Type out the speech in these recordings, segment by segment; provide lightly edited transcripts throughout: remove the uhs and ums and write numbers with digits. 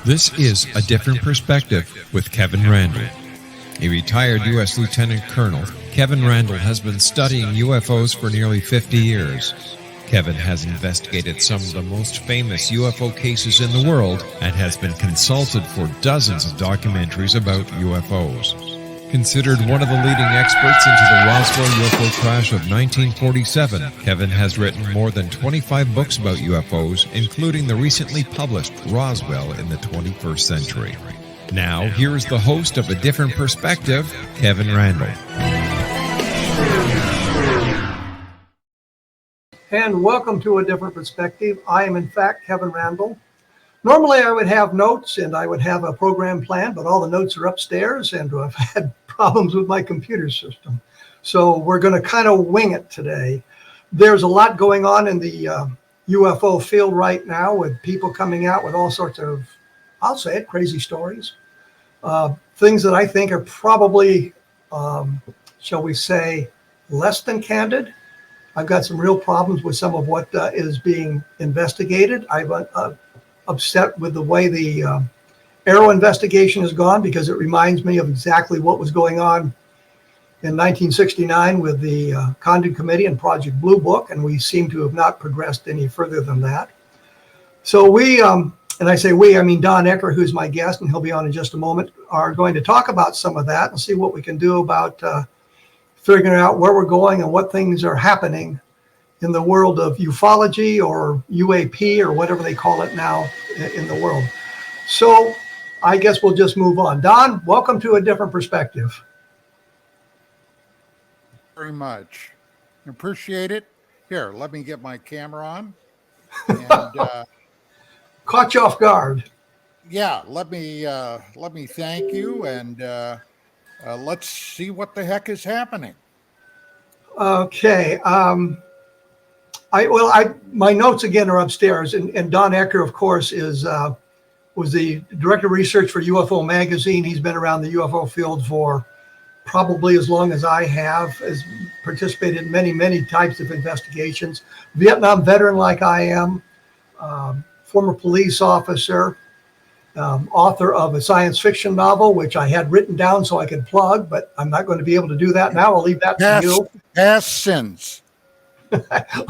This is A Different Perspective with Kevin Randle. A retired U.S. Lieutenant Colonel, Kevin Randle has been studying UFOs for nearly 50 years. Kevin has investigated some of the most famous UFO cases in the world and has been consulted for dozens of documentaries about UFOs. Considered one of the leading experts into the Roswell UFO crash of 1947, Kevin has written more than 25 books about UFOs, including the recently published Roswell in the 21st Century. Now, here is the host of A Different Perspective, Kevin Randle. And welcome to A Different Perspective. I am, in fact, Kevin Randle. Normally, I would have notes and I would have a program plan, but all the notes are upstairs and I've had problems with my computer system. So we're going to kind of wing it today. There's a lot going on in the UFO field right now with people coming out with all sorts of, I'll say it, crazy stories. Things that I think are probably, shall we say, less than candid. I've got some real problems with some of what is being investigated. I'm upset with the way the Arrow investigation has gone because it reminds me of exactly what was going on in 1969 with the Condon Committee and Project Blue Book, and we seem to have not progressed any further than that. So we, and I say we, I mean Don Ecker, who's my guest, and he'll be on in just a moment, are going to talk about some of that and see what we can do about figuring out where we're going and what things are happening in the world of ufology or UAP or whatever they call it now in the world. So I guess we'll just move on. Don, welcome to A Different Perspective. Very much. Appreciate it. Here, let me get my camera on. And, caught you off guard. Yeah, let me thank you, and let's see what the heck is happening. Okay. My notes again are upstairs, and Don Ecker, of course, was the director of research for UFO Magazine. He's been around the UFO field for probably as long as I have, has participated in many, many types of investigations. Vietnam veteran like I am, former police officer, author of a science fiction novel, which I had written down so I could plug, but I'm not going to be able to do that now. I'll leave that to you. Past Sins.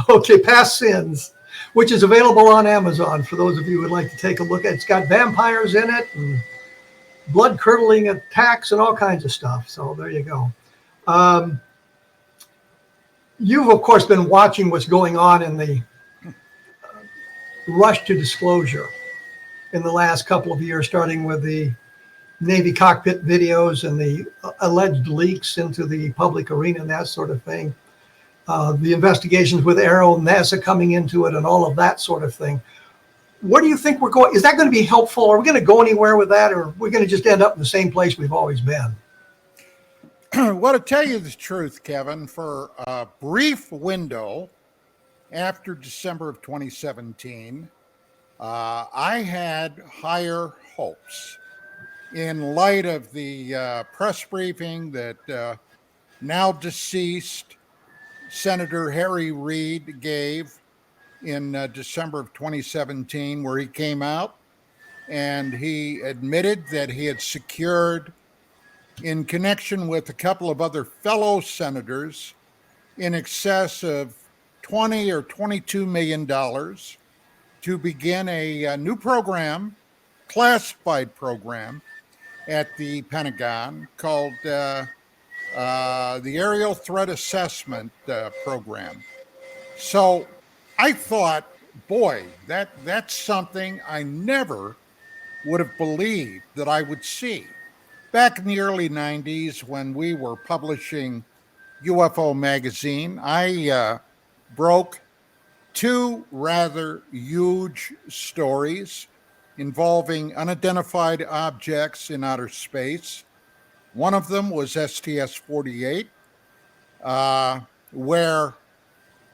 Okay, Past Sins, which is available on Amazon for those of you who would like to take a look at it. It's got vampires in it and blood-curdling attacks and all kinds of stuff. So there you go. You've, of course, been watching what's going on in the rush to disclosure in the last couple of years, starting with the Navy cockpit videos and the alleged leaks into the public arena and that sort of thing. The investigations with Arrow, NASA coming into it, and all of that sort of thing. Where do you think we're going? Is that going to be helpful? Are we going to go anywhere with that, or are we going to just end up in the same place we've always been? Well, to tell you the truth, Kevin, for a brief window after December of 2017, I had higher hopes in light of the press briefing that now deceased Senator Harry Reid gave in December of 2017, where he came out and he admitted that he had secured, in connection with a couple of other fellow senators, in excess of $20 or $22 million to begin a new program, classified program at the Pentagon called the Aerial Threat Assessment Program. So I thought, boy, that's something I never would have believed that I would see. Back in the early 90s, when we were publishing UFO Magazine, I broke two rather huge stories involving unidentified objects in outer space. One of them was STS-48, where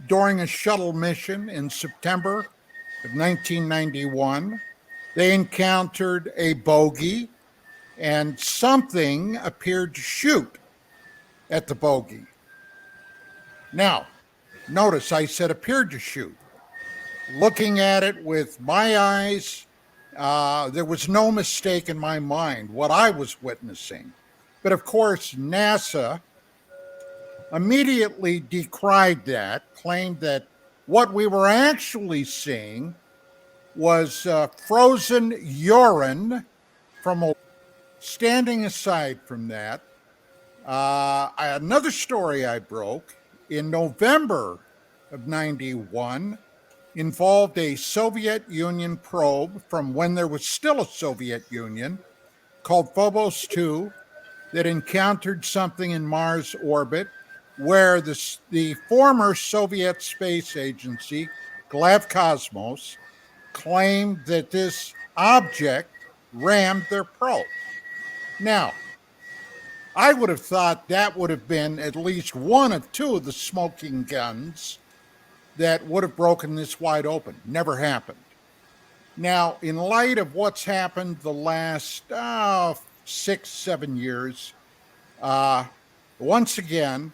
during a shuttle mission in September of 1991, they encountered a bogey and something appeared to shoot at the bogey. Now, notice I said appeared to shoot. Looking at it with my eyes, There was no mistake in my mind what I was witnessing. But of course, NASA immediately decried that, claimed that what we were actually seeing was frozen urine from a. Standing aside from that, another story I broke in November of 91 involved a Soviet Union probe from when there was still a Soviet Union called Phobos 2 that encountered something in Mars orbit where the former Soviet space agency, Glavkosmos, claimed that this object rammed their probe. Now, I would have thought that would have been at least one of two of the smoking guns that would have broken this wide open. Never happened. Now, in light of what's happened the last 6-7 years, once again,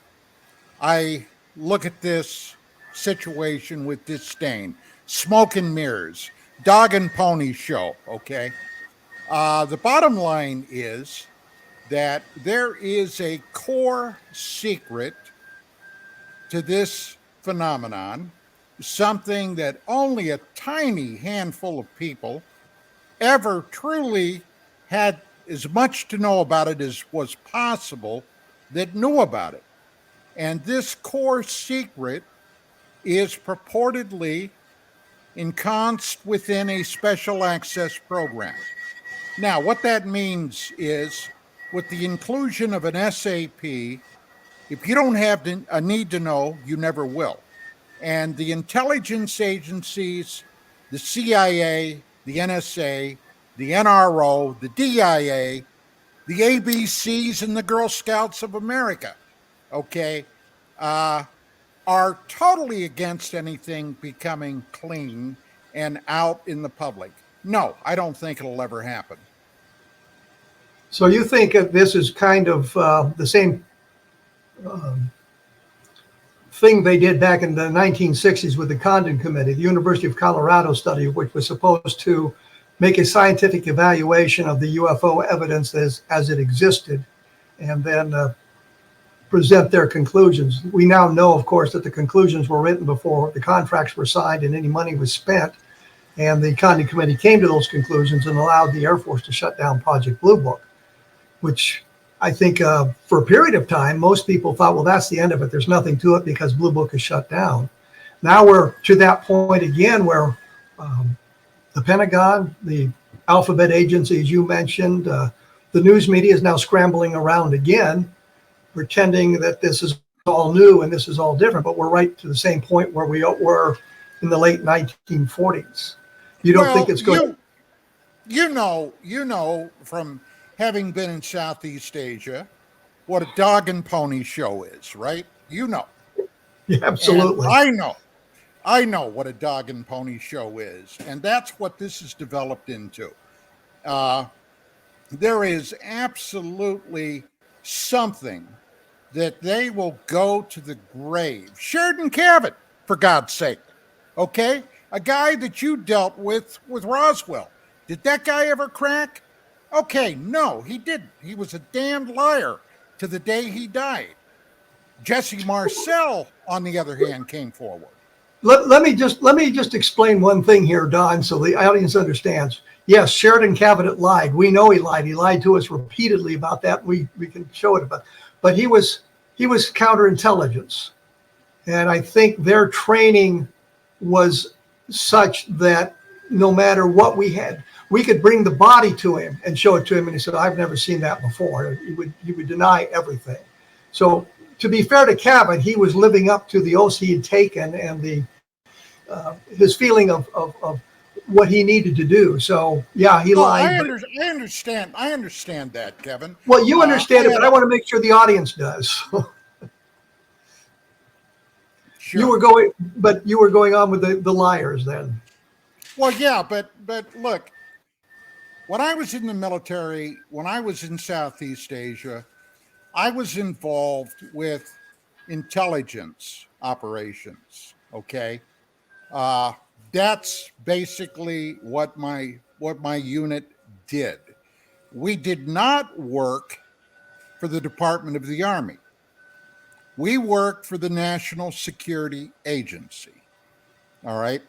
I look at this situation with disdain. Smoke and mirrors, dog and pony show, okay? The bottom line is that there is a core secret to this phenomenon, something that only a tiny handful of people ever truly had as much to know about it as was possible that knew about it. And this core secret is purportedly ensconced within a special access program. Now, what that means is, with the inclusion of an SAP, if you don't have a need to know, you never will. And the intelligence agencies, the CIA, the NSA, the NRO, the DIA, the ABCs, and the Girl Scouts of America, okay, are totally against anything becoming clean and out in the public. No, I don't think it'll ever happen. So you think that this is kind of the same thing they did back in the 1960s with the Condon Committee, the University of Colorado study, which was supposed to make a scientific evaluation of the UFO evidence as it existed, and then present their conclusions. We now know, of course, that the conclusions were written before the contracts were signed and any money was spent. And the Condon Committee came to those conclusions and allowed the Air Force to shut down Project Blue Book, which I think for a period of time, most people thought, well, that's the end of it. There's nothing to it because Blue Book is shut down. Now we're to that point again where the Pentagon, the alphabet agencies you mentioned, the news media is now scrambling around again, pretending that this is all new and this is all different. But we're right to the same point where we were in the late 1940s. You don't think it's going? You know from having been in Southeast Asia what a dog and pony show is, right? You know. Yeah, absolutely. And I know what a dog and pony show is, and that's what this is developed into. There is absolutely something that they will go to the grave. Sheridan Cavitt, for God's sake, okay? A guy that you dealt with Roswell. Did that guy ever crack? Okay, no, he didn't. He was a damned liar to the day he died. Jesse Marcel, on the other hand, came forward. Let me just explain one thing here, Don, so the audience understands. Yes, Sheridan Cavitt lied. We know he lied. He lied to us repeatedly about that. We can show it, but he was counterintelligence, and I think their training was such that no matter what we had, we could bring the body to him and show it to him, and he said, "I've never seen that before." He would deny everything. So, to be fair to Cavitt, he was living up to the oaths he had taken and the his feeling of what he needed to do. So, yeah, he lied. I understand that, Kevin. Well, you understand it, but I want to make sure the audience does. Sure. You were going on with the liars then. Well, yeah, but look, when I was in the military, when I was in Southeast Asia, I was involved with intelligence operations, okay? That's basically what my what my unit did. We did not work for the Department of the Army. We worked for the National Security Agency. All right.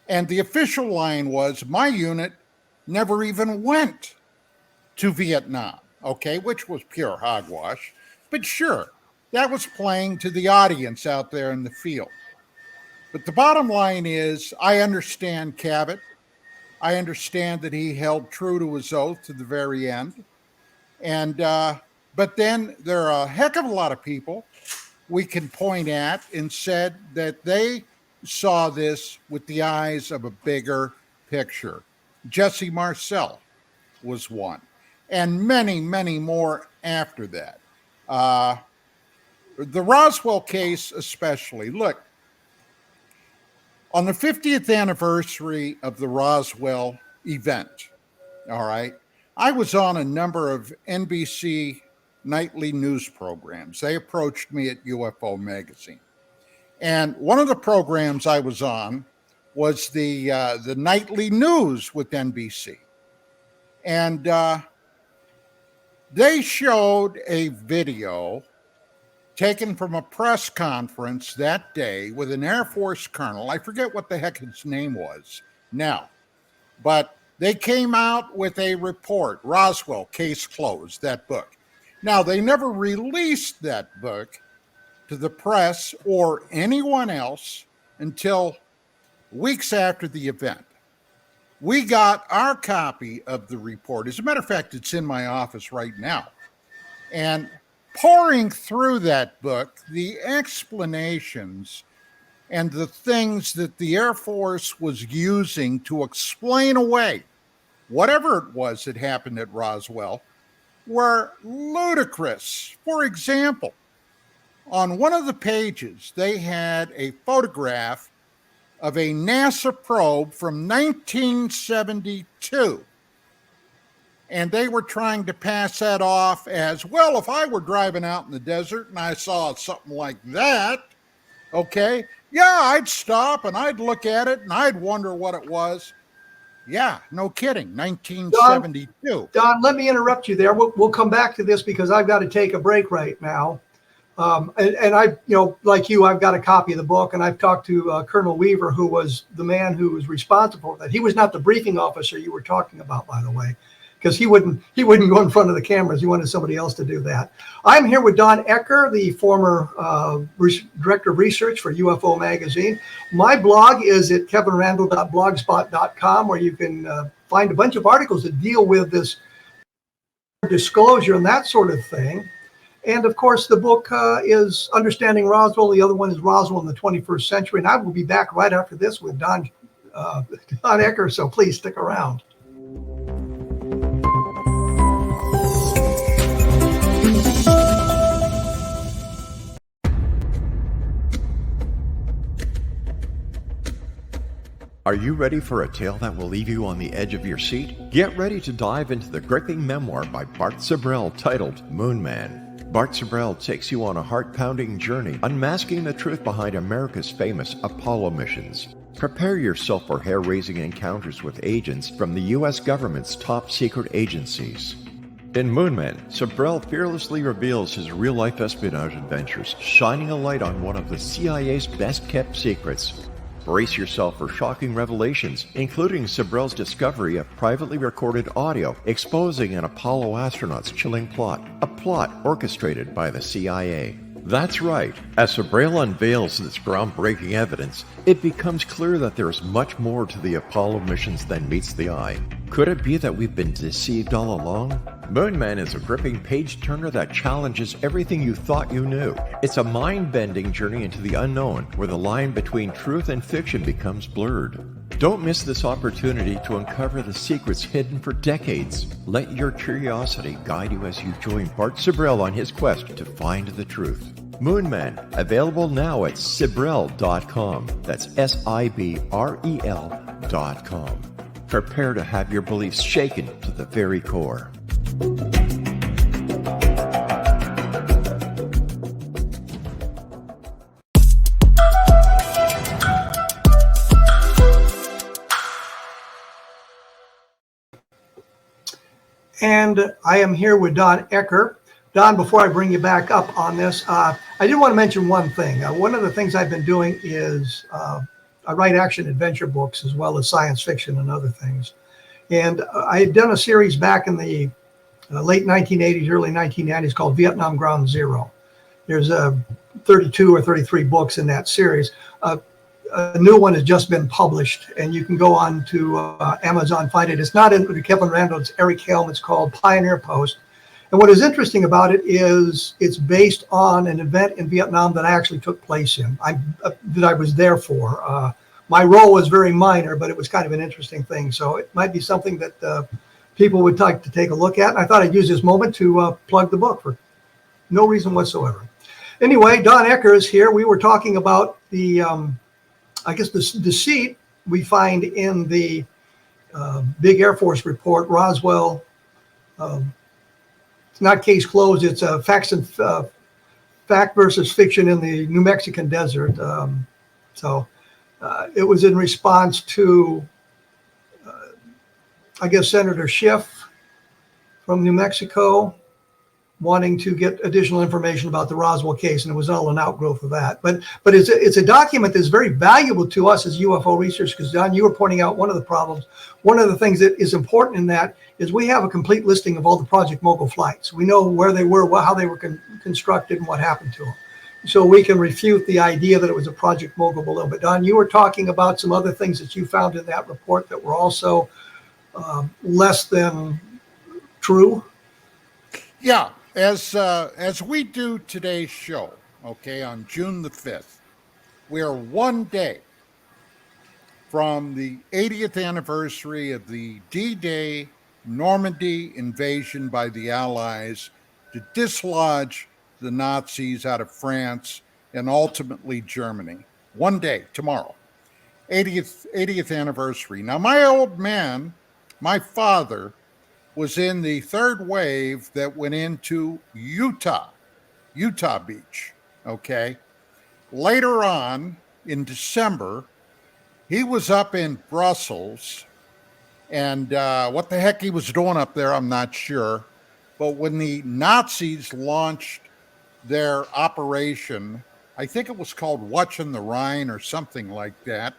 And the official line was my unit never even went to Vietnam, okay, which was pure hogwash. But sure, that was playing to the audience out there in the field. But the bottom line is, I understand Cabot. I understand that he held true to his oath to the very end. And but then there are a heck of a lot of people we can point at and said that they saw this with the eyes of a bigger picture. Jesse Marcel was one, and many, many more after that. The Roswell case especially. Look, on the 50th anniversary of the Roswell event, all right, I was on a number of NBC nightly news programs. They approached me at UFO Magazine. And one of the programs I was on was the nightly news with NBC. And they showed a video taken from a press conference that day with an Air Force colonel. I forget what the heck his name was now, but they came out with a report, Roswell, Case Closed, that book. Now, they never released that book to the press or anyone else until weeks after the event. We got our copy of the report. As a matter of fact, it's in my office right now. And pouring through that book, the explanations and the things that the Air Force was using to explain away whatever it was that happened at Roswell were ludicrous. For example, on one of the pages, they had a photograph of a NASA probe from 1972. And they were trying to pass that off as, well, if I were driving out in the desert and I saw something like that, okay, yeah, I'd stop and I'd look at it and I'd wonder what it was. Yeah, no kidding, 1972. Don, let me interrupt you there. We'll come back to this because I've got to take a break right now. And I, like you, I've got a copy of the book, and I've talked to Colonel Weaver, who was the man who was responsible for that. He was not the briefing officer you were talking about, by the way, because he wouldn't go in front of the cameras. He wanted somebody else to do that. I'm here with Don Ecker, the former director of research for UFO Magazine. My blog is at kevinrandle.blogspot.com, where you can find a bunch of articles that deal with this disclosure and that sort of thing. And of course, the book is Understanding Roswell. The other one is Roswell in the 21st Century. And I will be back right after this with Don Ecker. So please stick around. Are you ready for a tale that will leave you on the edge of your seat? Get ready to dive into the gripping memoir by Bart Sibrel titled Moon Man. Bart Sibrel takes you on a heart-pounding journey, unmasking the truth behind America's famous Apollo missions. Prepare yourself for hair-raising encounters with agents from the U.S. government's top secret agencies. In Moonman, Sibrel fearlessly reveals his real-life espionage adventures, shining a light on one of the CIA's best-kept secrets. Brace yourself for shocking revelations, including Sibrel's discovery of privately recorded audio exposing an Apollo astronaut's chilling plot, a plot orchestrated by the CIA. That's right. As Sibrel unveils this groundbreaking evidence, it becomes clear that there is much more to the Apollo missions than meets the eye. Could it be that we've been deceived all along? Moonman is a gripping page-turner that challenges everything you thought you knew. It's a mind-bending journey into the unknown, where the line between truth and fiction becomes blurred. Don't miss this opportunity to uncover the secrets hidden for decades. Let your curiosity guide you as you join Bart Sibrel on his quest to find the truth. Moonman, available now at Sibrel.com. That's Sibrel.com. Prepare to have your beliefs shaken to the very core. And I am here with Don Ecker. Don, before I bring you back up on this, I did want to mention one thing. One of the things I've been doing is I write action adventure books as well as science fiction and other things. And I had done a series back in the late 1980s, early 1990s called Vietnam Ground Zero. There's 32 or 33 books in that series. A new one has just been published, and you can go on to Amazon, find it. It's not in Kevin Randle, it's Eric Helm. It's called Pioneer Post. And what is interesting about it is it's based on an event in Vietnam that I actually took place in, that I was there for. My role was very minor, but it was kind of an interesting thing. So it might be something that people would like to take a look at. And I thought I'd use this moment to plug the book for no reason whatsoever. Anyway, Don Ecker is here. We were talking about the, I guess, the deceit we find in the big Air Force report, Roswell. It's not case closed. It's a fact versus fiction in the New Mexican desert. It was in response to, I guess, Senator Schiff from New Mexico wanting to get additional information about the Roswell case, and it was all an outgrowth of that. But it's a document that's very valuable to us as UFO researchers, because Don, you were pointing out one of the problems. One of the things that is important in that is we have a complete listing of all the Project Mogul flights. We know where they were, how they were constructed, and what happened to them. So we can refute the idea that it was a Project Mogul balloon. But Don, you were talking about some other things that you found in that report that were also less than true. Yeah. As we do today's show, okay, on June the 5th, we are one day from the 80th anniversary of the D-Day Normandy invasion by the Allies to dislodge the Nazis out of France and ultimately Germany. One day, tomorrow, 80th anniversary. Now, my old man, my father, was in the third wave that went into Utah Beach, okay? Later on, in December, he was up in Brussels, and what the heck he was doing up there, I'm not sure. But when the Nazis launched their operation, I think it was called Watching the Rhine or something like that,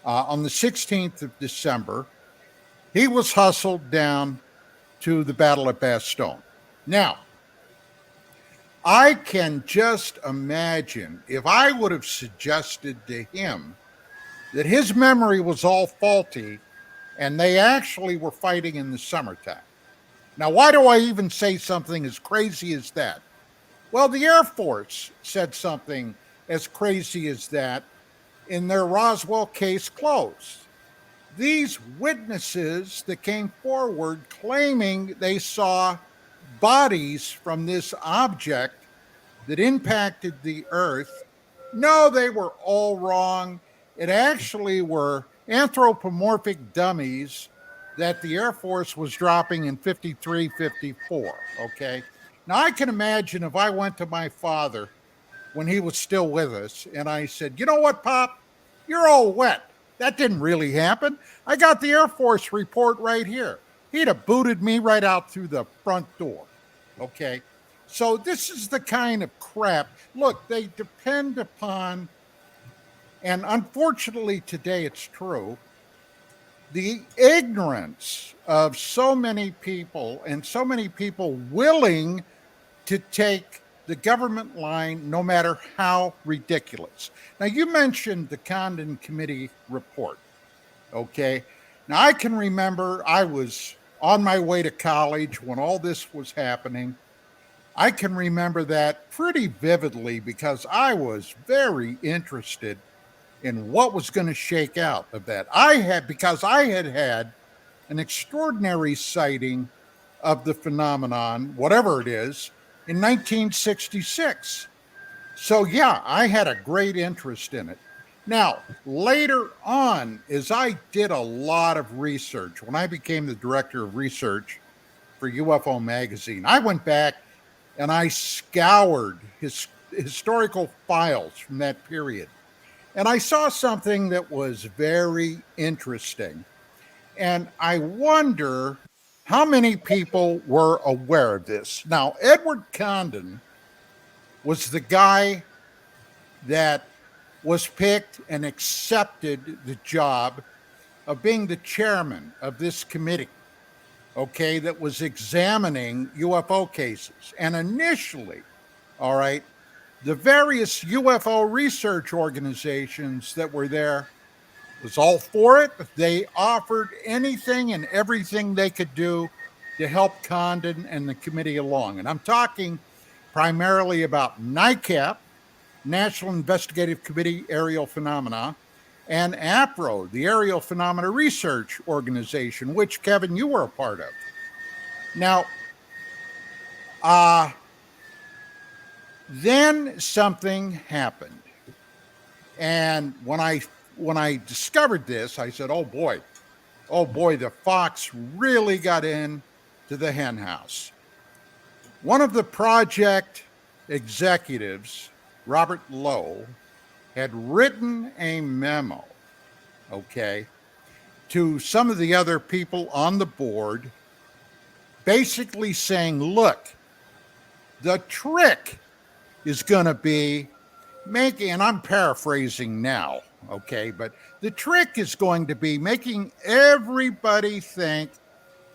on the 16th of December, he was hustled down to the Battle of Bastogne. Now, I can just imagine if I would have suggested to him that his memory was all faulty and they actually were fighting in the summertime. Now, why do I even say something as crazy as that? Well, the Air Force said something as crazy as that in their Roswell case closed. These witnesses that came forward claiming they saw bodies from this object that impacted the Earth, no, they were all wrong. It actually were anthropomorphic dummies that the Air Force was dropping in 53, 54, okay? Now, I can imagine if I went to my father when he was still with us and I said, you know what, Pop? You're all wet. That didn't really happen. I got the Air Force report right here. He'd have booted me right out through the front door. Okay. So this is the kind of crap. Look, they depend upon, and unfortunately today it's true, the ignorance of so many people and so many people willing to take the government line, no matter how ridiculous. Now, you mentioned the Condon Committee report, okay? Now, I can remember I was on my way to college when all this was happening. I can remember that pretty vividly because I was very interested in what was going to shake out of that. Because I had had an extraordinary sighting of the phenomenon, whatever it is, in 1966. So yeah, I had a great interest in it. Now, later on, as I did a lot of research, when I became the director of research for UFO Magazine, I went back and I scoured historical files from that period. And I saw something that was very interesting. And I wonder how many people were aware of this? Now, Edward Condon was the guy that was picked and accepted the job of being the chairman of this committee, okay, that was examining UFO cases. And initially, all right, the various UFO research organizations that were there was all for it. They offered anything and everything they could do to help Condon and the committee along. And I'm talking primarily about NICAP, National Investigative Committee Aerial Phenomena, and APRO, the Aerial Phenomena Research Organization, which, Kevin, you were a part of. Now, then something happened. And when I discovered this, I said, oh boy, the fox really got in to the hen house. One of the project executives, Robert Lowe, had written a memo, okay, to some of the other people on the board, basically saying, look, the trick is going to be making, and I'm paraphrasing now, okay, but the trick is going to be making everybody think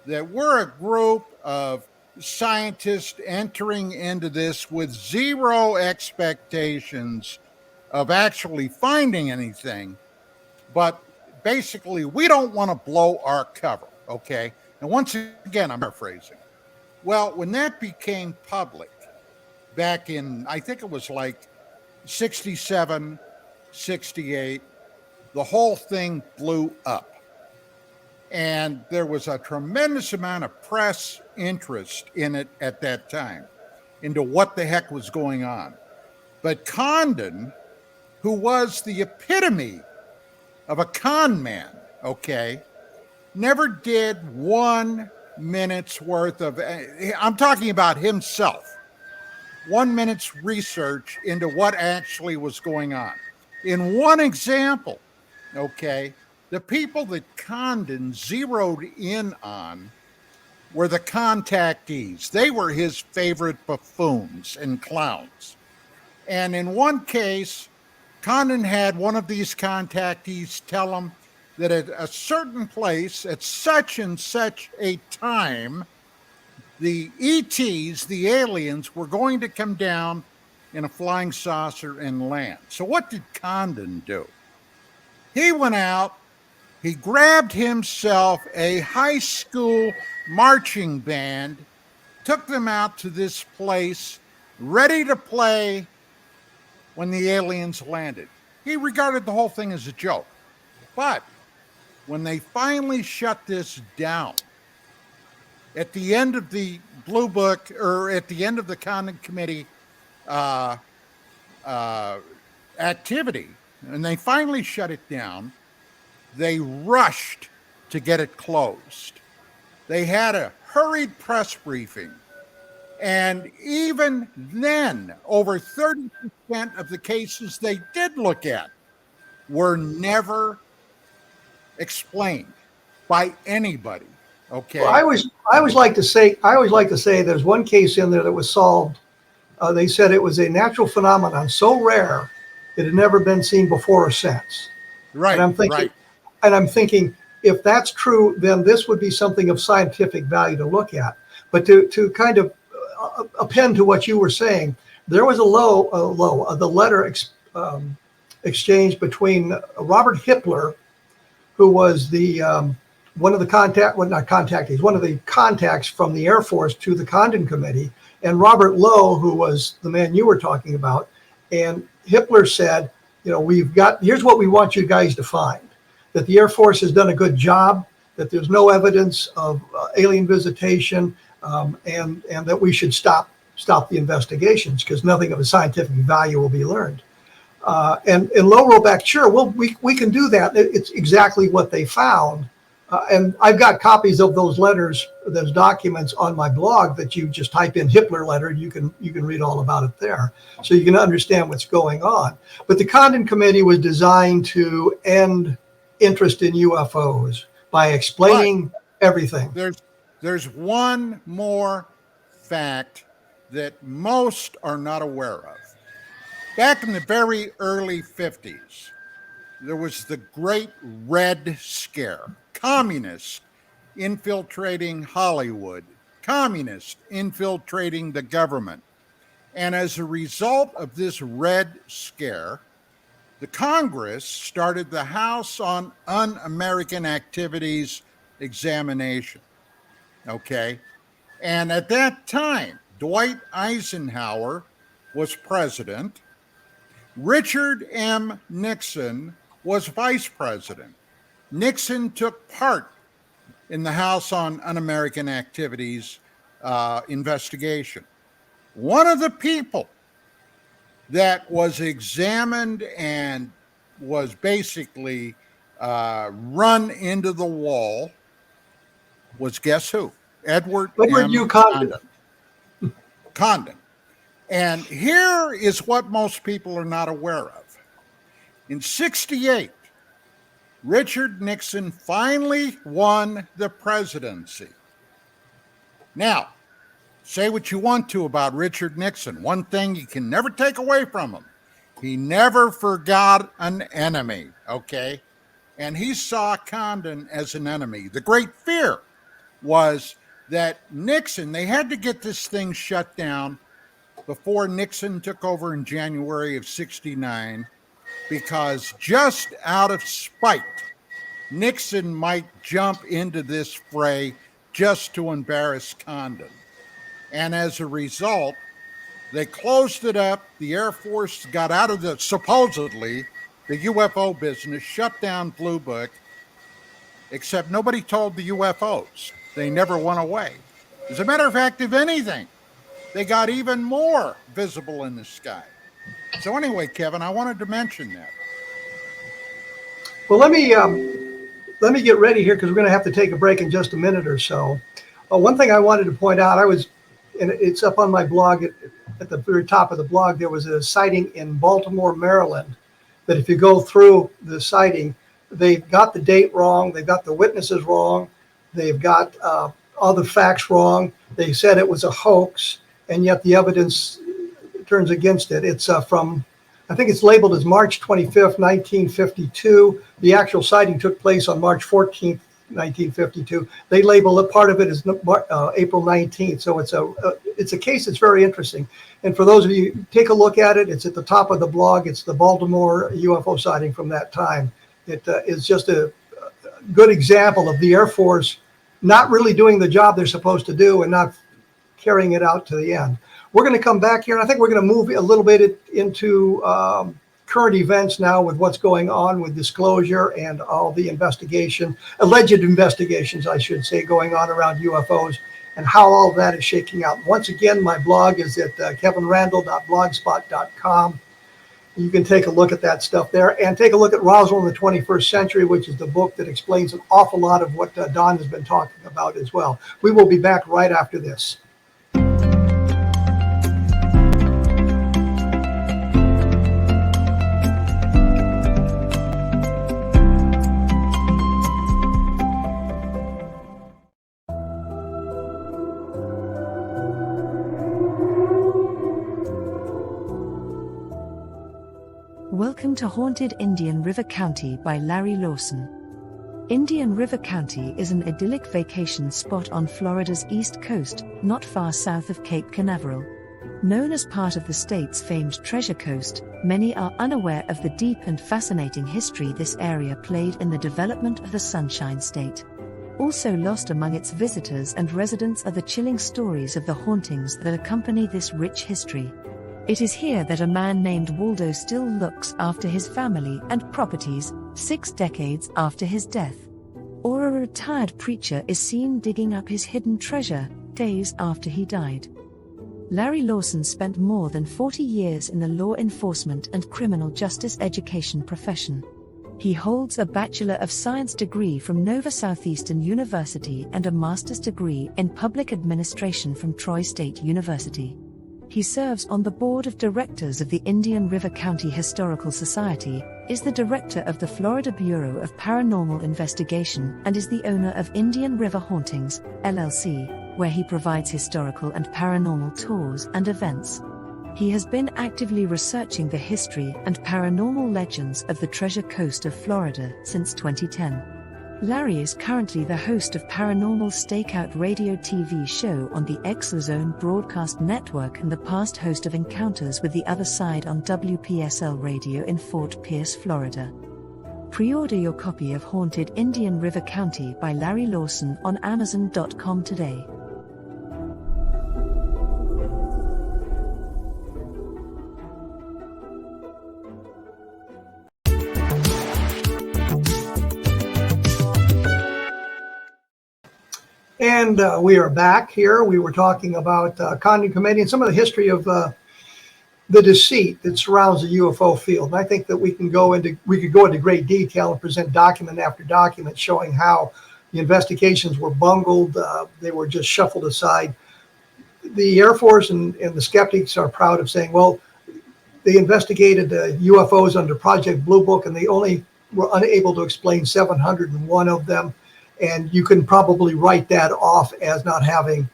that we're a group of scientists entering into this with zero expectations of actually finding anything, but basically we don't want to blow our cover, okay? And once again, I'm paraphrasing. Well, when that became public back in, I think it was like 67, 68, the whole thing blew up. And there was a tremendous amount of press interest in it at that time, into what the heck was going on. But Condon, who was the epitome of a con man, okay, never did 1 minute's worth of, I'm talking about himself, 1 minute's research into what actually was going on. In one example, okay, the people that Condon zeroed in on were the contactees. They were his favorite buffoons and clowns. And in one case, Condon had one of these contactees tell him that at a certain place, at such and such a time, the ETs, the aliens, were going to come down in a flying saucer and land. So what did Condon do? He went out, he grabbed himself a high school marching band, took them out to this place, ready to play when the aliens landed. He regarded the whole thing as a joke. But when they finally shut this down, at the end of the Blue Book, or at the end of the Condon Committee activity, and they finally shut it down, they rushed to get it closed. They had a hurried press briefing. And even then, over 30% of the cases they did look at were never explained by anybody. Okay. Well, I always like to say there's one case in there that was solved. They said it was a natural phenomenon so rare it had never been seen before or since. Right. And I'm thinking, if that's true, then this would be something of scientific value to look at. But to kind of append to what you were saying, there was the letter exchange between Robert Hippler, who was one of the contacts from the Air Force to the Condon Committee, and Robert Lowe, who was the man you were talking about. And Hippler said, here's what we want you guys to find: that the Air Force has done a good job, that there's no evidence of alien visitation, and that we should stop the investigations because nothing of a scientific value will be learned. And Lowe wrote back, sure, well, we can do that. It's exactly what they found. And I've got copies of those letters, those documents on my blog that you just type in Hippler letter, and you can read all about it there. So you can understand what's going on. But the Condon Committee was designed to end interest in UFOs by explaining everything. there's one more fact that most are not aware of. Back in the very early 50s, there was the Great Red Scare. Communists infiltrating Hollywood, communists infiltrating the government. And as a result of this Red Scare, the Congress started the House on Un-American Activities examination. Okay? And at that time, Dwight Eisenhower was president. Richard M. Nixon was vice president. Nixon took part in the House on Un-American Activities investigation. One of the people that was examined and was basically run into the wall was, guess who? Edward U. Condon. Condon. And here is what most people are not aware of. In '68, Richard Nixon finally won the presidency. Now, say what you want to about Richard Nixon. One thing you can never take away from him: he never forgot an enemy, okay? And he saw Condon as an enemy. The great fear was that Nixon, they had to get this thing shut down before Nixon took over in January of '69, because just out of spite, Nixon might jump into this fray just to embarrass Condon. And as a result, they closed it up. The Air Force got out of the, supposedly, the UFO business, shut down Blue Book, except nobody told the UFOs. They never went away. As a matter of fact, if anything, they got even more visible in the sky. So anyway, Kevin, I wanted to mention that. Well, let me get ready here because we're going to have to take a break in just a minute or so. One thing I wanted to point out, and it's up on my blog at the very top of the blog, there was a sighting in Baltimore, Maryland, that if you go through the sighting, they've got the date wrong, they've got the witnesses wrong, they've got all the facts wrong. They said it was a hoax, and yet the evidence turns against it. It's from, I think it's labeled as March 25th, 1952. The actual sighting took place on March 14th, 1952. They label it, part of it is April 19th. So it's a case that's very interesting. And for those of you, take a look at it. It's at the top of the blog. It's the Baltimore UFO sighting from that time. It is just a good example of the Air Force not really doing the job they're supposed to do and not carrying it out to the end. We're going to come back here, and I think we're going to move a little bit into current events now with what's going on with disclosure and all the alleged investigations, I should say, going on around UFOs and how all of that is shaking out. Once again, my blog is at kevinrandle.blogspot.com. You can take a look at that stuff there and take a look at Roswell in the 21st Century, which is the book that explains an awful lot of what Don has been talking about as well. We will be back right after this. Welcome to Haunted Indian River County by Larry Lawson. Indian River County is an idyllic vacation spot on Florida's east coast, not far south of Cape Canaveral. Known as part of the state's famed Treasure Coast, many are unaware of the deep and fascinating history this area played in the development of the Sunshine State. Also lost among its visitors and residents are the chilling stories of the hauntings that accompany this rich history. It is here that a man named Waldo still looks after his family and properties 6 decades after his death. Or a retired preacher is seen digging up his hidden treasure days after he died. Larry Lawson spent more than 40 years in the law enforcement and criminal justice education profession. He holds a Bachelor of Science degree from Nova Southeastern University and a master's degree in public administration from Troy State University. He serves on the board of directors of the Indian River County Historical Society, is the director of the Florida Bureau of Paranormal Investigation, and is the owner of Indian River Hauntings, LLC, where he provides historical and paranormal tours and events. He has been actively researching the history and paranormal legends of the Treasure Coast of Florida since 2010. Larry is currently the host of Paranormal Stakeout radio TV show on the Exozone Broadcast Network and the past host of Encounters with the Other Side on WPSL Radio in Fort Pierce, Florida. Pre-order your copy of Haunted Indian River County by Larry Lawson on Amazon.com today. And we are back here. We were talking about Condon Committee and some of the history of the deceit that surrounds the UFO field. And I think that we could go into great detail and present document after document showing how the investigations were bungled. They were just shuffled aside. The Air Force and the skeptics are proud of saying, well, they investigated UFOs under Project Blue Book, and they only were unable to explain 701 of them. And you can probably write that off as not having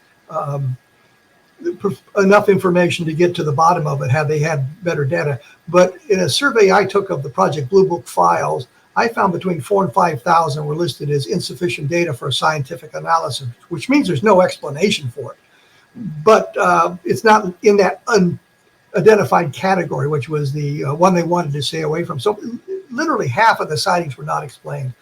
enough information to get to the bottom of it had they had better data. But in a survey I took of the Project Blue Book files, I found between 4,000 and 5,000 were listed as insufficient data for a scientific analysis, which means there's no explanation for it. But it's not in that unidentified category, which was the one they wanted to stay away from. So literally half of the sightings were not explained.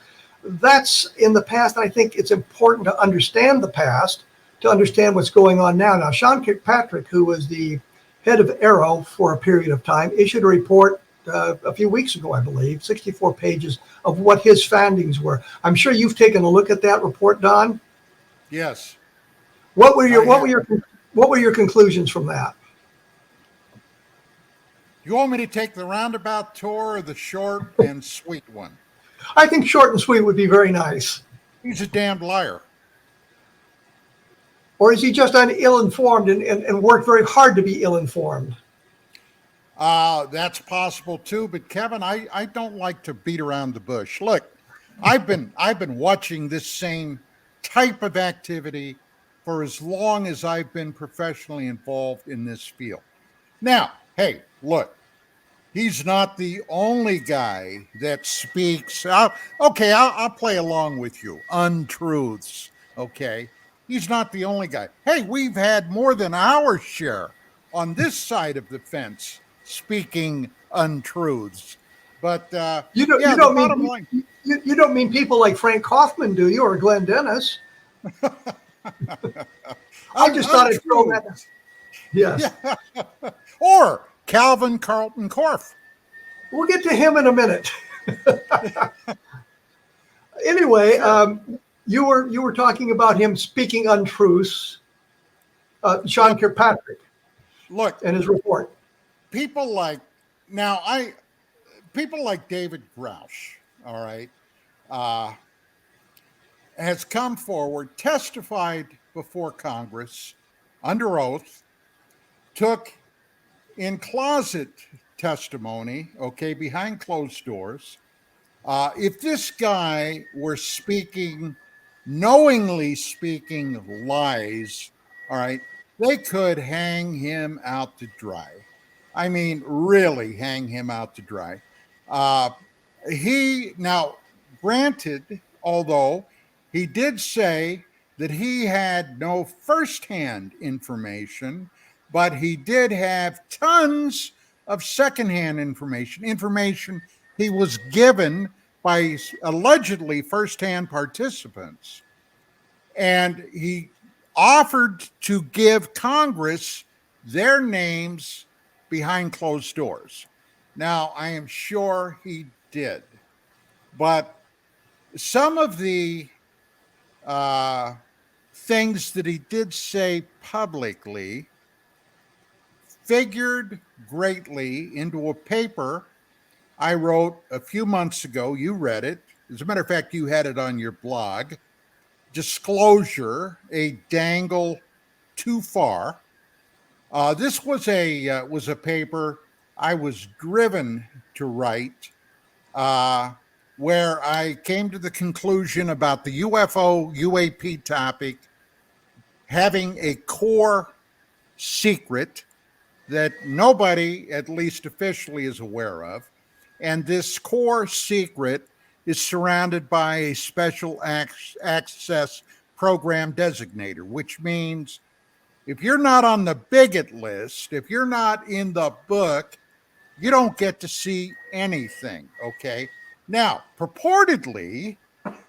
That's in the past. And I think it's important to understand the past to understand what's going on now. Now, Sean Kirkpatrick, who was the head of Arrow for a period of time, issued a report a few weeks ago, I believe, 64 pages of what his findings were. I'm sure you've taken a look at that report, Don. Yes. What were your conclusions from that? You want me to take the roundabout tour or the short and sweet one? I think short and sweet would be very nice. He's a damned liar. Or is he just ill-informed and worked very hard to be ill-informed? That's possible too. But Kevin, I don't like to beat around the bush. Look, I've been watching this same type of activity for as long as I've been professionally involved in this field. Now, hey, look. He's not the only guy that speaks. I'll play along with you. Untruths. Okay. He's not the only guy. Hey, we've had more than our share on this side of the fence speaking untruths. But you don't mean people like Frank Kaufman, do you, or Glenn Dennis? I just thought I'd throw that. Yes. Yeah. Or Calvin Carlton Korff. We'll get to him in a minute. Anyway, you were talking about him speaking untruths, Sean Kirkpatrick. Look, and his report. People like David Grouch, all right, has come forward, testified before Congress under oath, took in closet testimony, okay, behind closed doors. If this guy were knowingly speaking lies, all right, they could hang him out to dry. I mean, really hang him out to dry. Granted, although he did say that he had no firsthand information, but he did have tons of secondhand information he was given by allegedly firsthand participants. And he offered to give Congress their names behind closed doors. Now, I am sure he did. But some of the things that he did say publicly figured greatly into a paper I wrote a few months ago. You read it. As a matter of fact, you had it on your blog. Disclosure, a dangle too far. This was a paper I was driven to write, where I came to the conclusion about the UFO UAP topic having a core secret that nobody, at least officially, is aware of. And this core secret is surrounded by a special access program designator, which means if you're not on the bigot list, if you're not in the book, you don't get to see anything, okay? Now, purportedly,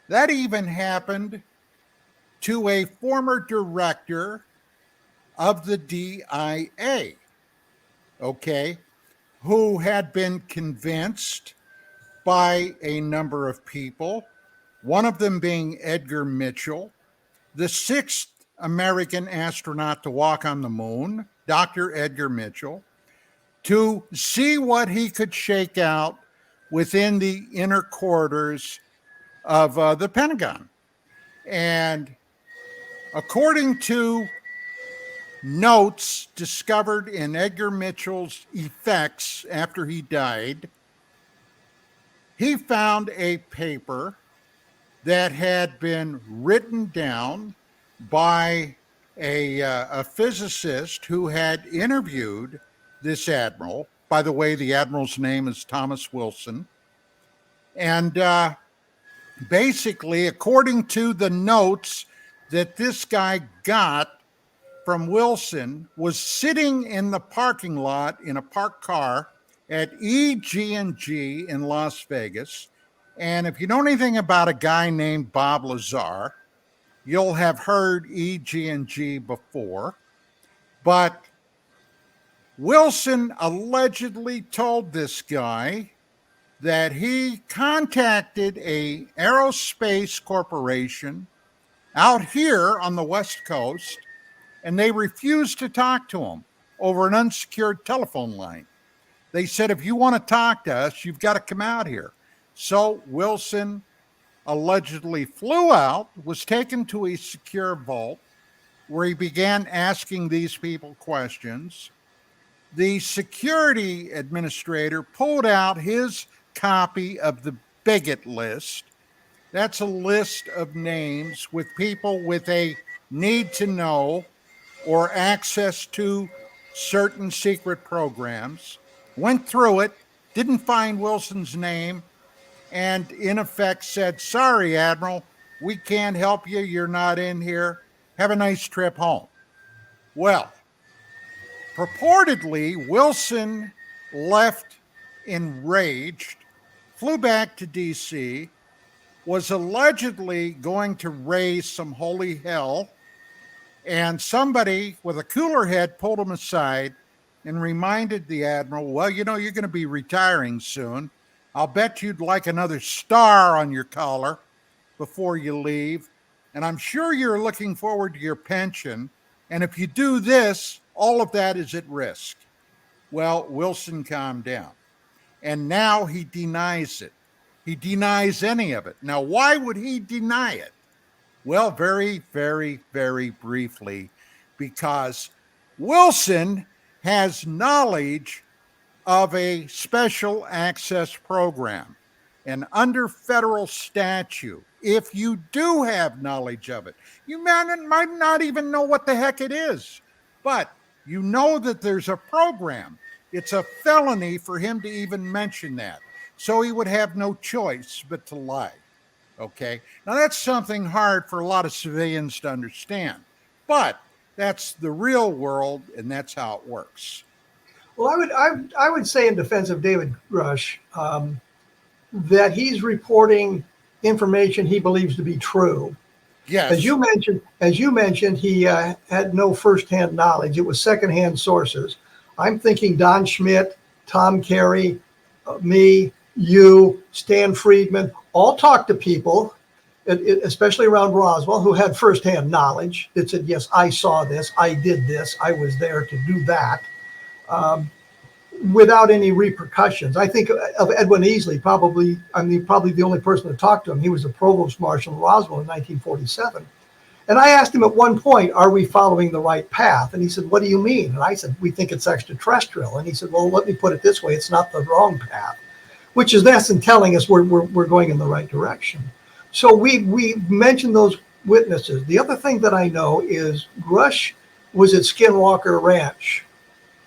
that even happened to a former director of the DIA, okay, who had been convinced by a number of people, one of them being Edgar Mitchell, the sixth American astronaut to walk on the moon, Dr. Edgar Mitchell, to see what he could shake out within the inner corridors of the Pentagon. And according to notes discovered in Edgar Mitchell's effects after he died, he found a paper that had been written down by a physicist who had interviewed this admiral. By the way, the admiral's name is Thomas Wilson. And basically, according to the notes that this guy got from Wilson, was sitting in the parking lot in a parked car at EG&G in Las Vegas. And if you know anything about a guy named Bob Lazar, you'll have heard EG&G before. But Wilson allegedly told this guy that he contacted a aerospace corporation out here on the West Coast, and they refused to talk to him over an unsecured telephone line. They said, if you want to talk to us, you've got to come out here. So Wilson allegedly flew out, was taken to a secure vault where he began asking these people questions. The security administrator pulled out his copy of the bigot list. That's a list of names with people with a need to know or access to certain secret programs. Went through it, didn't find Wilson's name, and in effect said, sorry, Admiral, we can't help you. You're not in here. Have a nice trip home. Well, purportedly, Wilson left enraged, flew back to D.C., was allegedly going to raise some holy hell, and somebody with a cooler head pulled him aside and reminded the admiral, well, you know, you're going to be retiring soon. I'll bet you'd like another star on your collar before you leave. And I'm sure you're looking forward to your pension. And if you do this, all of that is at risk. Well, Wilson calmed down. And now he denies it. He denies any of it. Now, why would he deny it? Well, very, very, very briefly, because Wilson has knowledge of a special access program. And under federal statute, if you do have knowledge of it, you might not even know what the heck it is, but you know that there's a program. It's a felony for him to even mention that. So he would have no choice but to lie. Okay. Now that's something hard for a lot of civilians to understand, but that's the real world, and that's how it works. Well, I would say in defense of David Grush that he's reporting information he believes to be true. Yes. As you mentioned, he had no firsthand knowledge. It was secondhand sources. I'm thinking Don Schmidt, Tom Carey, me, you, Stan Friedman, all talked to people, especially around Roswell, who had firsthand knowledge that said, yes, I saw this, I did this, I was there to do that, without any repercussions. I think of Edwin Easley, probably the only person to talk to him. He was the provost marshal in Roswell in 1947. And I asked him at one point, are we following the right path? And he said, what do you mean? And I said, we think it's extraterrestrial. And he said, well, let me put it this way. It's not the wrong path, which is that's in telling us we're going in the right direction. So we mentioned those witnesses. The other thing that I know is Grush was at Skinwalker Ranch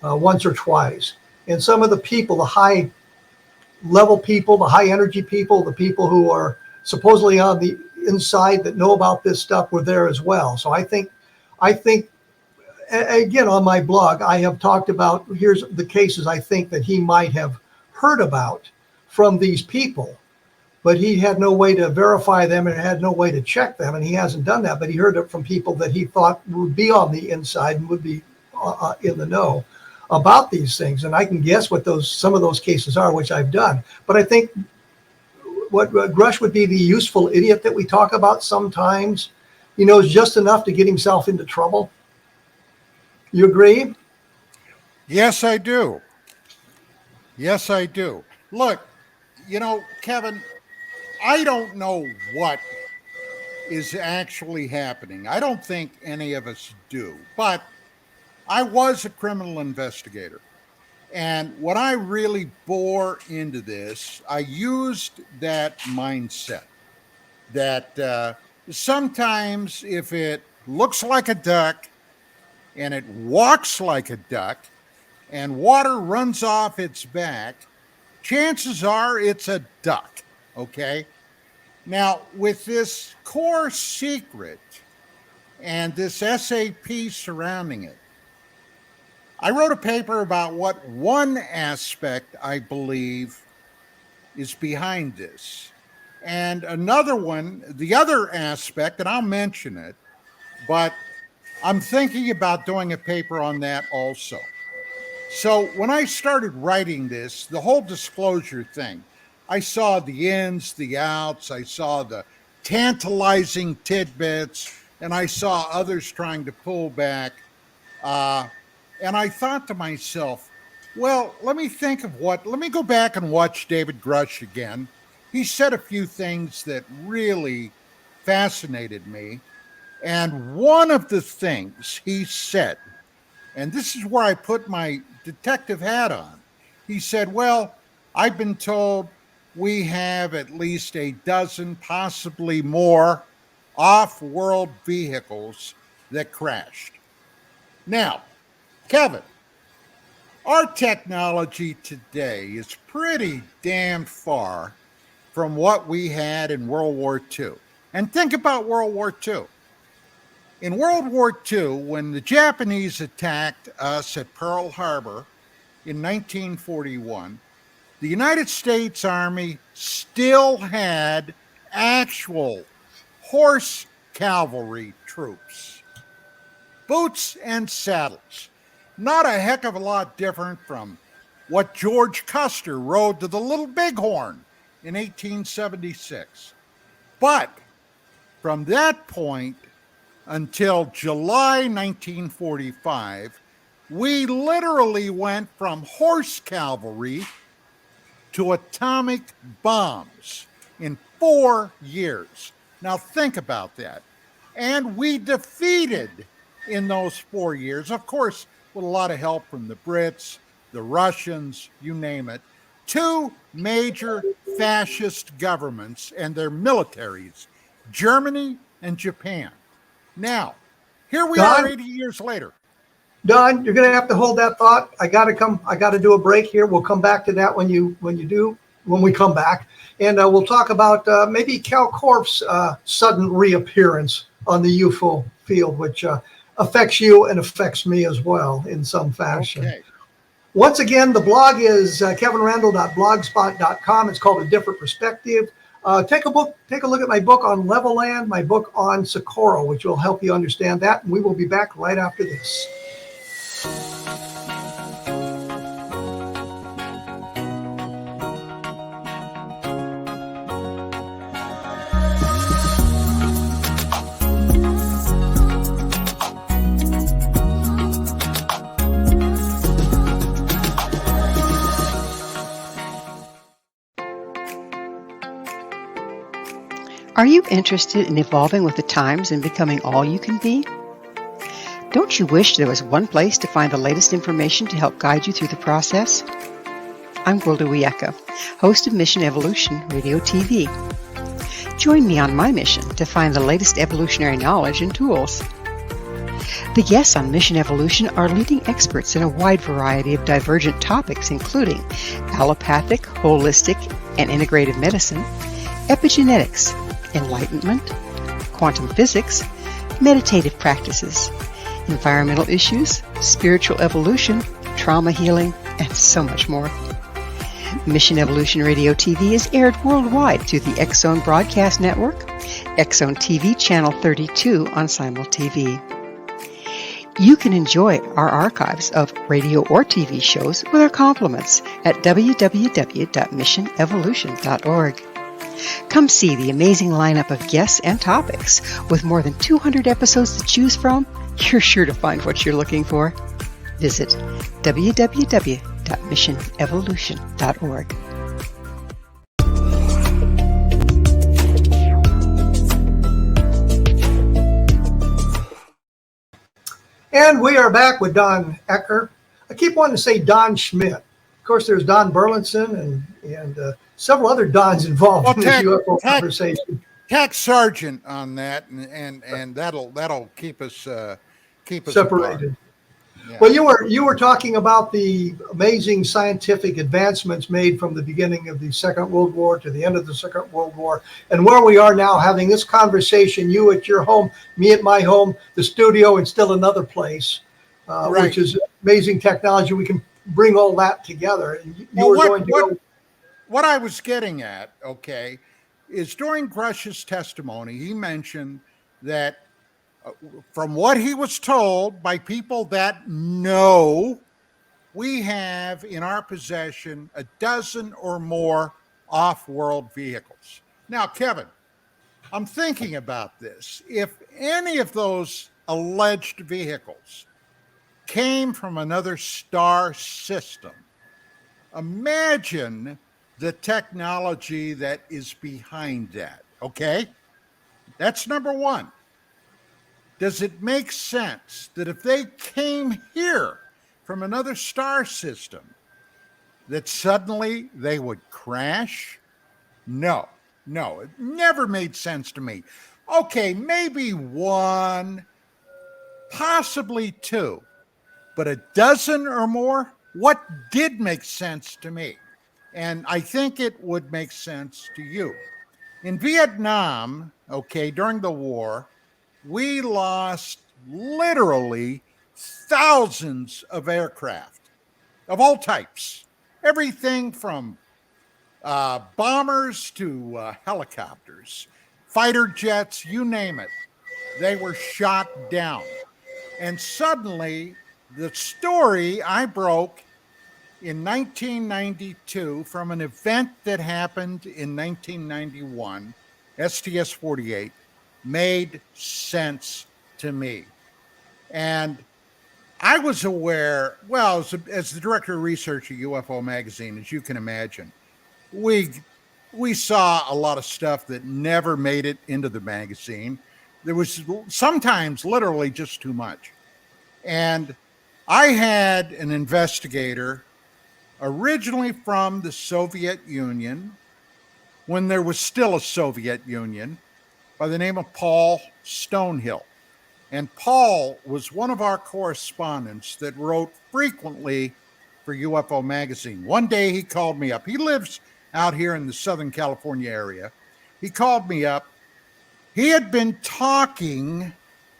once or twice. And some of the people, the high level people, the high energy people, the people who are supposedly on the inside that know about this stuff were there as well. So I think again, on my blog, I have talked about, here's the cases I think that he might have heard about from these people, but he had no way to verify them and had no way to check them. And he hasn't done that, but he heard it from people that he thought would be on the inside and would be in the know about these things. And I can guess what some of those cases are, which I've done. But I think what Grush would be the useful idiot that we talk about sometimes. He knows just enough to get himself into trouble. You agree? Yes, I do. Yes, I do. Look, Kevin, I don't know what is actually happening. I don't think any of us do, but I was a criminal investigator. And when I really bore into this, I used that mindset that sometimes if it looks like a duck and it walks like a duck and water runs off its back, chances are it's a duck, okay? Now, with this core secret and this SAP surrounding it, I wrote a paper about what one aspect I believe is behind this. And another one, the other aspect, and I'll mention it, but I'm thinking about doing a paper on that also. So when I started writing this, the whole disclosure thing, I saw the ins, the outs, I saw the tantalizing tidbits, and I saw others trying to pull back. And I thought to myself, well, let me go back and watch David Grush again. He said a few things that really fascinated me. And one of the things he said, and this is where I put my detective hat on, he said, well, I've been told we have at least a dozen, possibly more, off-world vehicles that crashed. Now, Kevin, our technology today is pretty damn far from what we had in World War II. And think about World War II. In World War II, when the Japanese attacked us at Pearl Harbor in 1941, the United States Army still had actual horse cavalry troops, boots and saddles. Not a heck of a lot different from what George Custer rode to the Little Bighorn in 1876. But from that point until July 1945, we literally went from horse cavalry to atomic bombs in 4 years. Now think about that. And we defeated in those 4 years, of course, with a lot of help from the Brits, the Russians, you name it, 2 major fascist governments and their militaries, Germany and Japan. Now, here we are 80 years later. Don, you're going to have to hold that thought. I got to do a break here. We'll come back to that when we come back. And we'll talk about maybe Kal Korff's sudden reappearance on the UFO field, which affects you and affects me as well in some fashion. Okay. Once again, the blog is kevinrandle.blogspot.com. It's called A Different Perspective. Take a look at my book on Leveland, my book on Socorro, which will help you understand that. And we will be back right after this. Are you interested in evolving with the times and becoming all you can be? Don't you wish there was one place to find the latest information to help guide you through the process? I'm Gwilda Ecker, host of Mission Evolution Radio TV. Join me on my mission to find the latest evolutionary knowledge and tools. The guests on Mission Evolution are leading experts in a wide variety of divergent topics, including allopathic, holistic, and integrative medicine, epigenetics, enlightenment, quantum physics, meditative practices, environmental issues, spiritual evolution, trauma healing, and so much more. Mission Evolution Radio TV is aired worldwide through the X-Zone Broadcast Network, X-Zone TV Channel 32 on Simul TV. You can enjoy our archives of radio or TV shows with our compliments at www.missionevolution.org. Come see the amazing lineup of guests and topics. With more than 200 episodes to choose from, you're sure to find what you're looking for. Visit www.missionevolution.org. And we are back with Don Ecker. I keep wanting to say Don Schmidt. Of course, there's Don Burlinson and several other Dons involved in this UFO conversation. Tax sergeant on that, and that'll keep us separated. Yeah. Well, you were talking about the amazing scientific advancements made from the beginning of the Second World War to the end of the Second World War, and where we are now having this conversation, you at your home, me at my home, the studio, and still another place, right. Which is amazing technology. We can bring all that together. And what I was getting at, okay, is during Grush's testimony, he mentioned that from what he was told by people that know, we have in our possession a dozen or more off-world vehicles. Now, Kevin, I'm thinking about this. If any of those alleged vehicles came from another star system, imagine the technology that is behind that, okay? That's number one. Does it make sense that if they came here from another star system, that suddenly they would crash? No, it never made sense to me. Okay, maybe one, possibly two, but a dozen or more? What did make sense to me? And I think it would make sense to you. In Vietnam, okay, during the war, we lost literally thousands of aircraft of all types, everything from bombers to helicopters, fighter jets, you name it. They were shot down. And suddenly, the story I broke in 1992 from an event that happened in 1991, STS-48, made sense to me. And I was aware, well, as the director of research at UFO Magazine, as you can imagine, we saw a lot of stuff that never made it into the magazine. There was sometimes literally just too much. And I had an investigator originally from the Soviet Union, when there was still a Soviet Union, by the name of Paul Stonehill. And Paul was one of our correspondents that wrote frequently for UFO Magazine. One day he called me up. He lives out here in the Southern California area. He called me up. He had been talking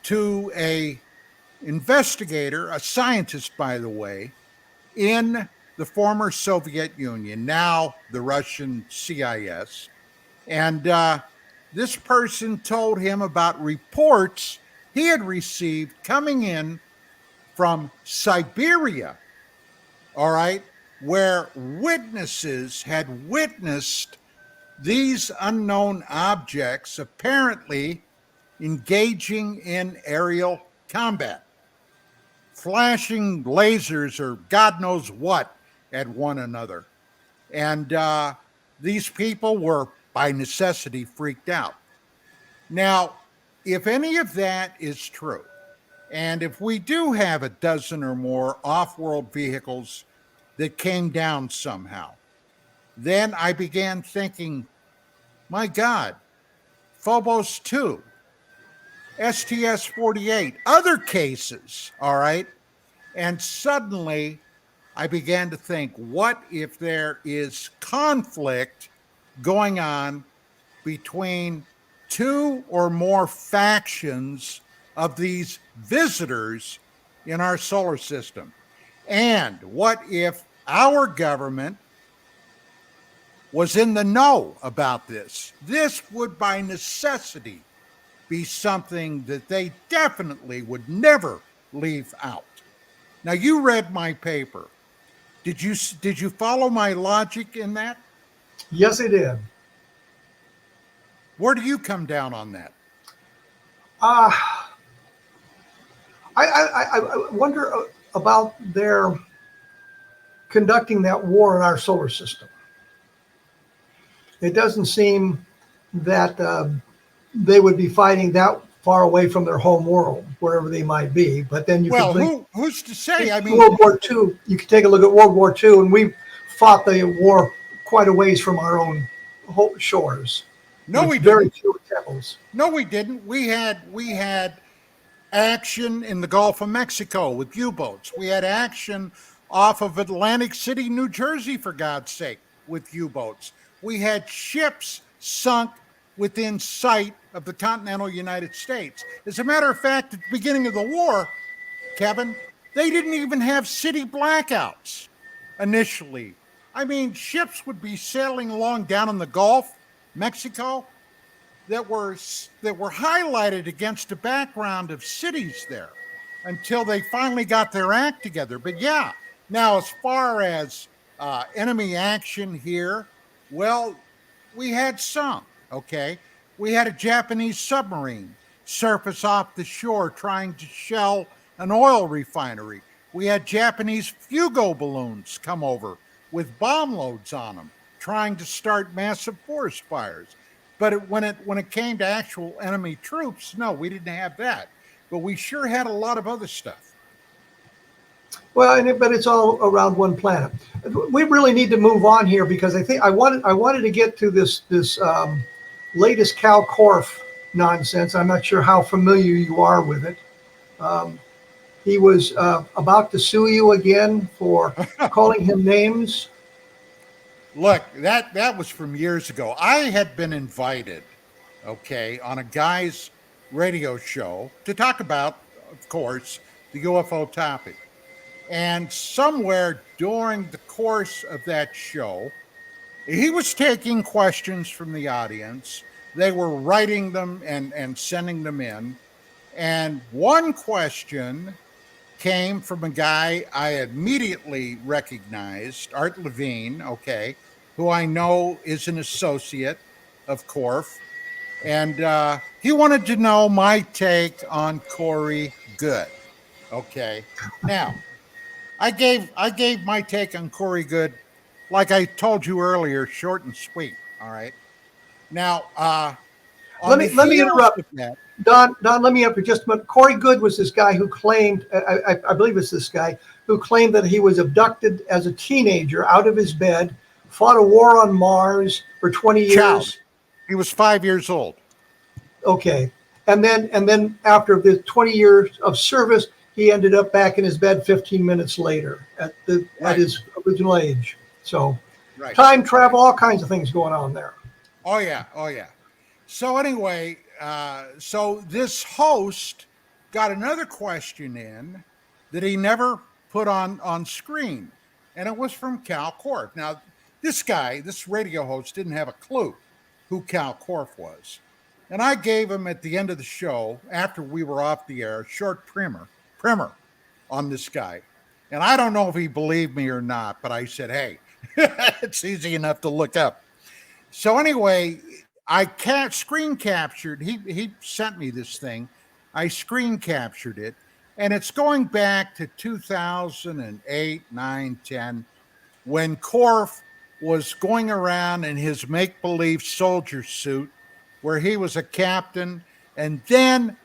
to a investigator, a scientist, by the way, in the former Soviet Union, now the Russian CIS. And this person told him about reports he had received coming in from Siberia, all right, where witnesses had witnessed these unknown objects apparently engaging in aerial combat, flashing lasers or God knows what at one another. And these people were by necessity freaked out. Now, if any of that is true, and if we do have a dozen or more off-world vehicles that came down somehow, then I began thinking, my God, Phobos 2, STS-48, other cases, all right? And suddenly I began to think, what if there is conflict going on between two or more factions of these visitors in our solar system? And what if our government was in the know about this? This would by necessity be something that they definitely would never leave out. Now, you read my paper. Did you follow my logic in that? Yes, it did. Where do you come down on that? Uh, I wonder about their conducting that war in our solar system. It doesn't seem that they would be fighting that far away from their home world, wherever they might be. But then you who's to say? I mean, World War II. You could take a look at World War II, and we fought the war quite a ways from our own shores. No, we very didn't. few attempts. No, we didn't. We had action in the Gulf of Mexico with U-boats. We had action off of Atlantic City, New Jersey, for God's sake, with U-boats. We had ships sunk within sight of the continental United States. As a matter of fact, at the beginning of the war, Kevin, they didn't even have city blackouts initially. I mean, ships would be sailing along down in the Gulf, Mexico, that were highlighted against a background of cities there until they finally got their act together. But yeah, now as far as enemy action here, well, we had some, okay? We had a Japanese submarine surface off the shore trying to shell an oil refinery. We had Japanese Fugo balloons come over with bomb loads on them, trying to start massive forest fires. But when it came to actual enemy troops, no, we didn't have that. But we sure had a lot of other stuff. Well, but it's all around one planet. We really need to move on here because I think I wanted to get to this latest Kal Korff nonsense. I'm not sure how familiar you are with it. He was about to sue you again for calling him names. Look, that was from years ago. I had been invited, okay, on a guy's radio show to talk about, of course, the UFO topic. And somewhere during the course of that show, he was taking questions from the audience. They were writing them and sending them in. And one question came from a guy I immediately recognized, Art Levine, okay, who I know is an associate of Korff. And he wanted to know my take on Corey Good. Okay. Now, I gave my take on Corey Good, like I told you earlier, short and sweet. All right. Now, let me interrupt. Don, let me interrupt just a minute. Corey Good was this guy who claimed, I believe it's this guy, who claimed that he was abducted as a teenager out of his bed, fought a war on Mars for 20 years. Child. He was 5 years old. Okay. And then after the 20 years of service, he ended up back in his bed 15 minutes later at his original age. So time travel, all kinds of things going on there. Oh, yeah. So anyway, so this host got another question in that he never put on screen, and it was from Kal Korff. Now, this guy, this radio host, didn't have a clue who Kal Korff was. And I gave him at the end of the show, after we were off the air, a short primer on this guy. And I don't know if he believed me or not, but I said, hey, it's easy enough to look up. So anyway, I screen captured. He sent me this thing. I screen captured it. And it's going back to 2008, 9, 10, when Korff was going around in his make-believe soldier suit where he was a captain and then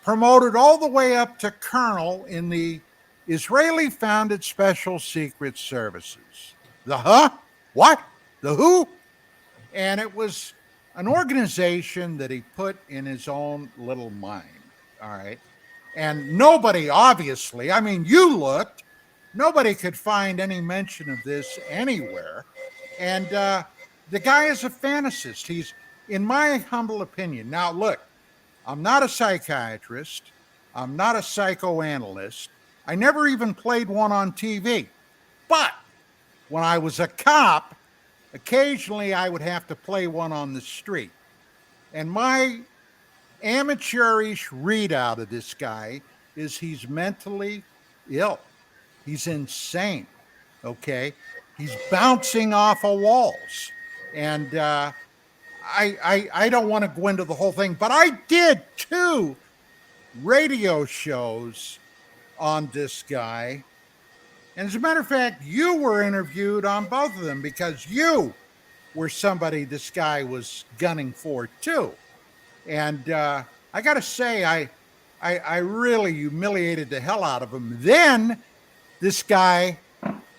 promoted all the way up to colonel in the Israeli-founded Special Secret Services. The huh? What? The who? And it was an organization that he put in his own little mind, all right? And nobody, obviously, I mean, you looked, nobody could find any mention of this anywhere. And the guy is a fantasist. He's, in my humble opinion, now look, I'm not a psychiatrist. I'm not a psychoanalyst. I never even played one on TV. But when I was a cop, occasionally I would have to play one on the street. And my amateurish readout of this guy is he's mentally ill. He's insane. Okay. He's bouncing off of walls. And I don't want to go into the whole thing, but I did 2 radio shows on this guy. And as a matter of fact, you were interviewed on both of them because you were somebody this guy was gunning for too. And I got to say, I really humiliated the hell out of him. Then this guy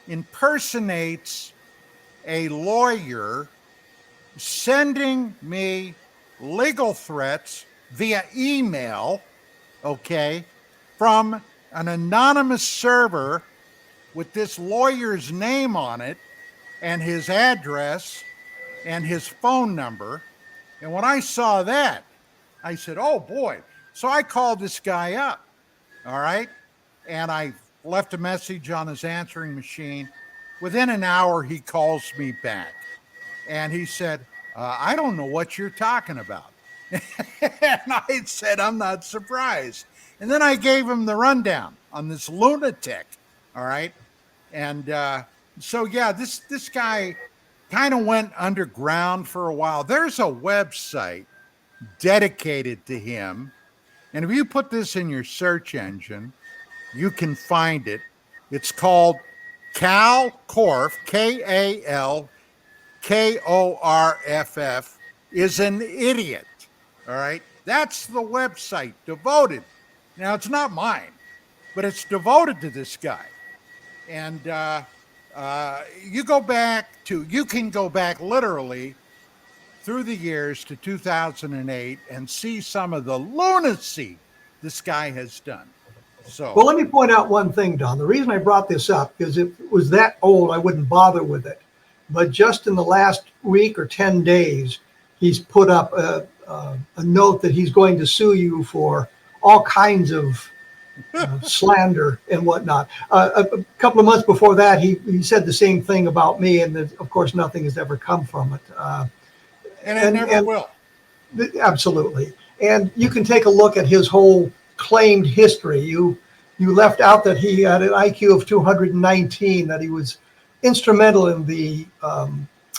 impersonates a lawyer sending me legal threats via email, okay, from an anonymous server with this lawyer's name on it and his address and his phone number. And when I saw that, I said, oh boy. So I called this guy up, all right? And I left a message on his answering machine. Within an hour, he calls me back. And he said, I don't know what you're talking about. And I said, I'm not surprised. And then I gave him the rundown on this lunatic, all right? And so, yeah, this guy kind of went underground for a while. There's a website dedicated to him. And if you put this in your search engine, you can find it. It's called Kal Korff, Kalkorff, is an idiot. All right. That's the website devoted. Now, it's not mine, but it's devoted to this guy. And you can go back literally through the years to 2008 and see some of the lunacy this guy has done. So, well, let me point out one thing, Don. The reason I brought this up is if it was that old, I wouldn't bother with it. But just in the last week or 10 days, he's put up a note that he's going to sue you for all kinds of slander and whatnot. A couple of months before that, he said the same thing about me, and of course, nothing has ever come from it. And it never will. Absolutely. And you can take a look at his whole claimed history. You left out that he had an IQ of 219, that he was instrumental in the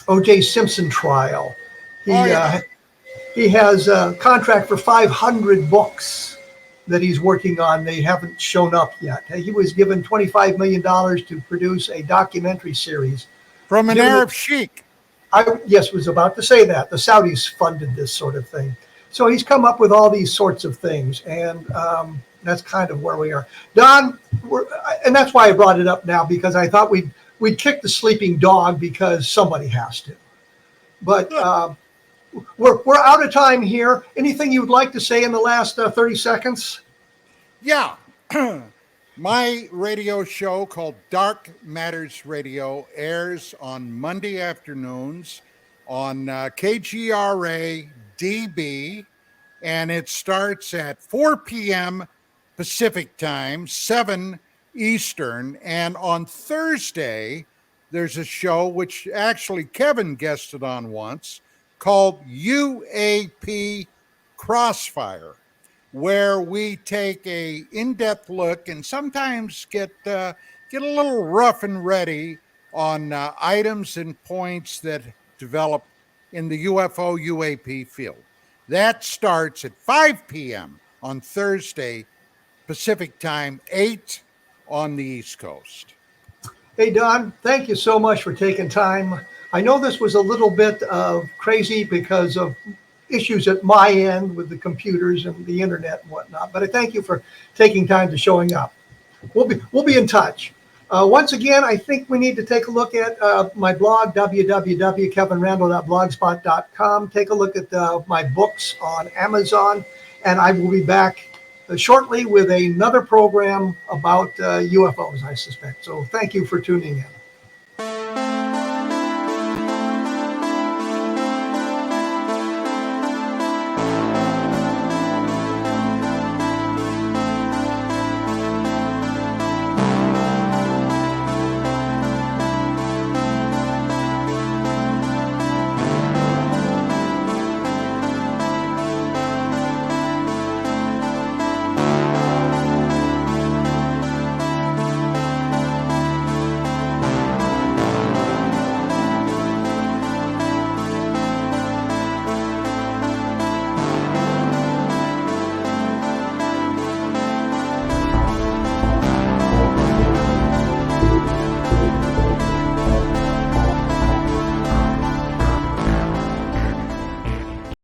O.J. Simpson trial. He has a contract for 500 books that he's working on. They haven't shown up yet. He was given $25 million to produce a documentary series. From an Arab sheik. I was about to say that. The Saudis funded this sort of thing. So he's come up with all these sorts of things, and that's kind of where we are. Don, and that's why I brought it up now, because I thought we'd kick the sleeping dog because somebody has to. But we're out of time here. Anything you would like to say in the last 30 seconds? Yeah. My radio show called Dark Matters Radio airs on Monday afternoons on KGRA DB, and it starts at 4 p.m. Pacific time, 7 Eastern. And on Thursday, there's a show which actually Kevin guested on once called UAP Crossfire, where we take a in-depth look and sometimes get a little rough and ready on items and points that develop in the UFO UAP field. That starts at 5 p.m. on Thursday, Pacific time, 8 on the East Coast. Hey, Don, thank you so much for taking time. I know this was a little bit crazy because of issues at my end with the computers and the internet and whatnot. But I thank you for taking time to showing up. We'll be in touch. Once again, I think we need to take a look at my blog, www.kevinrandle.blogspot.com. Take a look at my books on Amazon, and I will be back shortly with another program about UFOs, I suspect. So thank you for tuning in.